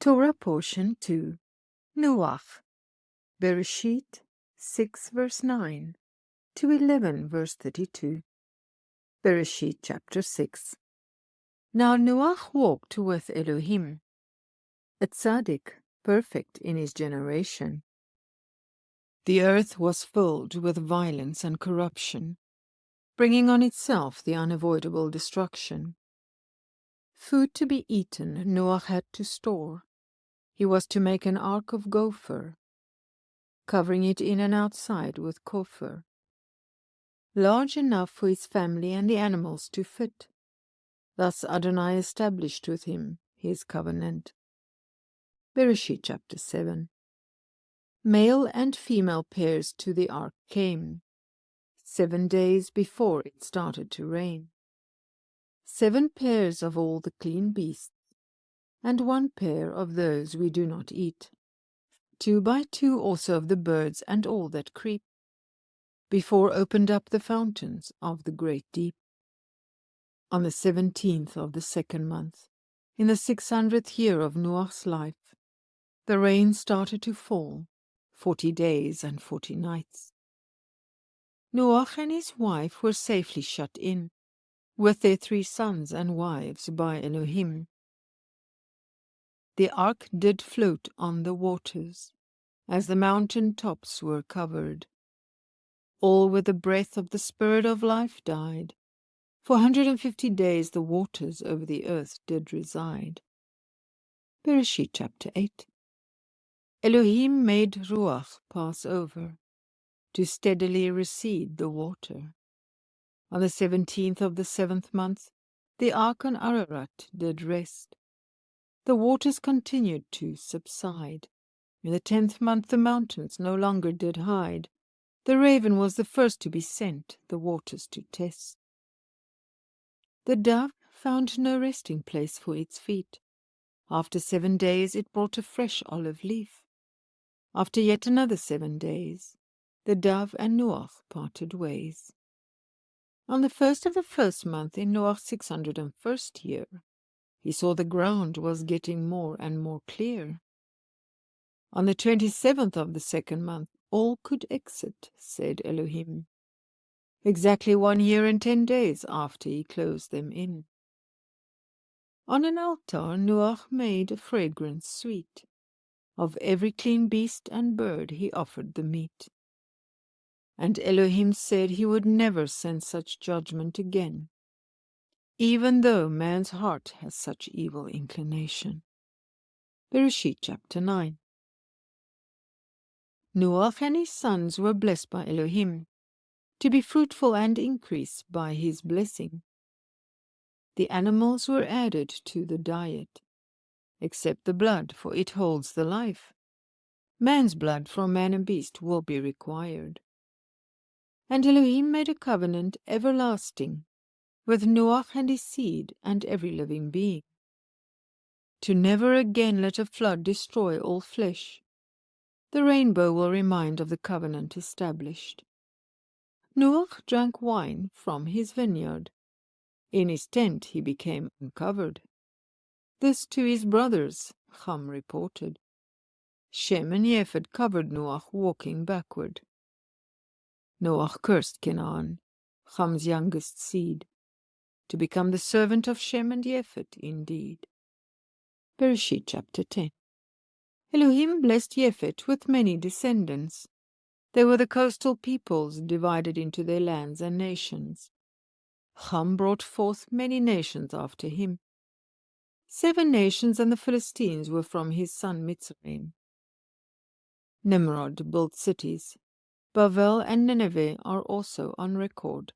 Torah portion 2. Noach. Bereshit 6 verse 9 to 11 verse 32. Bereshit chapter 6. Now Noach walked with Elohim, a tzaddik, perfect in his generation. The earth was filled with violence and corruption, bringing on itself the unavoidable destruction. Food to be eaten Noach had to store. He was to make an ark of gopher, covering it in and outside with kofar, large enough for his family and the animals to fit. Thus Adonai established with him his covenant. Bereshit chapter 7. Male and female pairs to the ark came, 7 days before it started to rain. 7 pairs of all the clean beasts, and 1 pair of those we do not eat. 2 by 2 also of the birds and all that creep, before opened up the fountains of the great deep. On the 17th of the 2nd month, in the 600th year of Noach's life, the rain started to fall, 40 days and 40 nights. Noach and his wife were safely shut in, with their 3 sons and wives by Elohim. The ark did float on the waters, as the mountain tops were covered. All with the breath of the spirit of life died. For 150 days the waters over the earth did reside. Bereshit chapter 8. Elohim made Ruach pass over, to steadily recede the water. On the 17th of the 7th month, the ark on Ararat did rest. The waters continued to subside. In the 10th month the mountains no longer did hide. The raven was the first to be sent, the waters to test. The dove found no resting place for its feet. After 7 days it brought a fresh olive leaf. After yet another 7 days, the dove and Noach parted ways. On the 1st of the 1st month in Noach's 601st year, he saw the ground was getting more and more clear. On the 27th of the 2nd month, all could exit, said Elohim, exactly 1 year and 10 days after he closed them in. On an altar Noach made a fragrance sweet. Of every clean beast and bird he offered the meat. And Elohim said he would never send such judgment again, even though man's heart has such evil inclination. Bereshit chapter 9. Noach and his sons were blessed by Elohim, to be fruitful and increase by his blessing. The animals were added to the diet, except the blood, for it holds the life. Man's blood from man and beast will be required. And Elohim made a covenant everlasting with Noach and his seed and every living being, to never again let a flood destroy all flesh. The rainbow will remind of the covenant established. Noach drank wine from his vineyard. In his tent he became uncovered. This to his brothers Ham reported. Shem and Japheth covered Noach walking backward. Noach cursed Canaan, Ham's youngest seed, to become the servant of Shem and Japheth indeed. Bereshit chapter 10. Elohim blessed Japheth with many descendants. They were the coastal peoples divided into their lands and nations. Ham brought forth many nations after him. 7 nations and the Philistines were from his son Mitzrayim. Nimrod built cities. Bavel and Nineveh are also on record.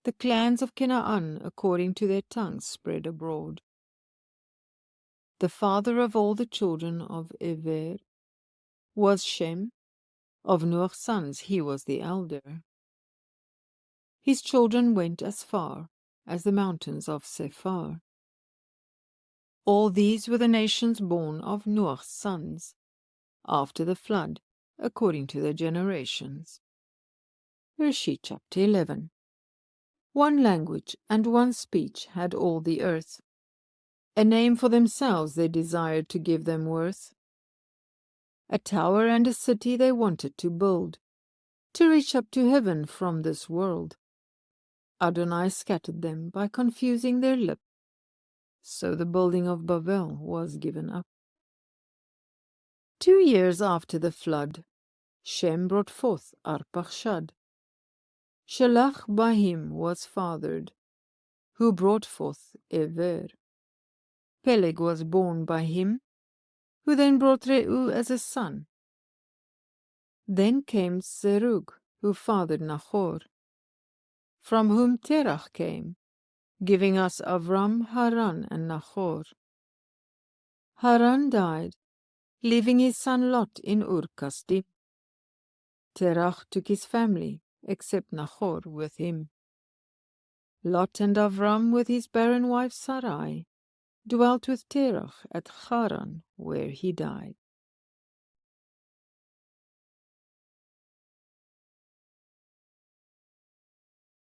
The clans of Canaan, according to their tongues, spread abroad. The father of all the children of Ever was Shem. Of Noach's sons he was the elder. His children went as far as the mountains of Sephar. All these were the nations born of Noach's sons, after the flood, according to their generations. Bereshit chapter 11. 1 language and 1 speech had all the earth. A name for themselves they desired to give them worth. A tower and a city they wanted to build, to reach up to heaven from this world. Adonai scattered them by confusing their lip. So the building of Babel was given up. 2 years after the flood, Shem brought forth Arpachshad. Shelach by him was fathered, who brought forth Ever. Peleg was born by him, who then brought Reu as a son. Then came Serug, who fathered Nahor, from whom Terach came, giving us Avram, Haran, and Nahor. Haran died, leaving his son Lot in Ur Kasdim. Terach took his family, except Nahor, with him. Lot and Avram, with his barren wife Sarai, dwelt with Terach at Haran, where he died.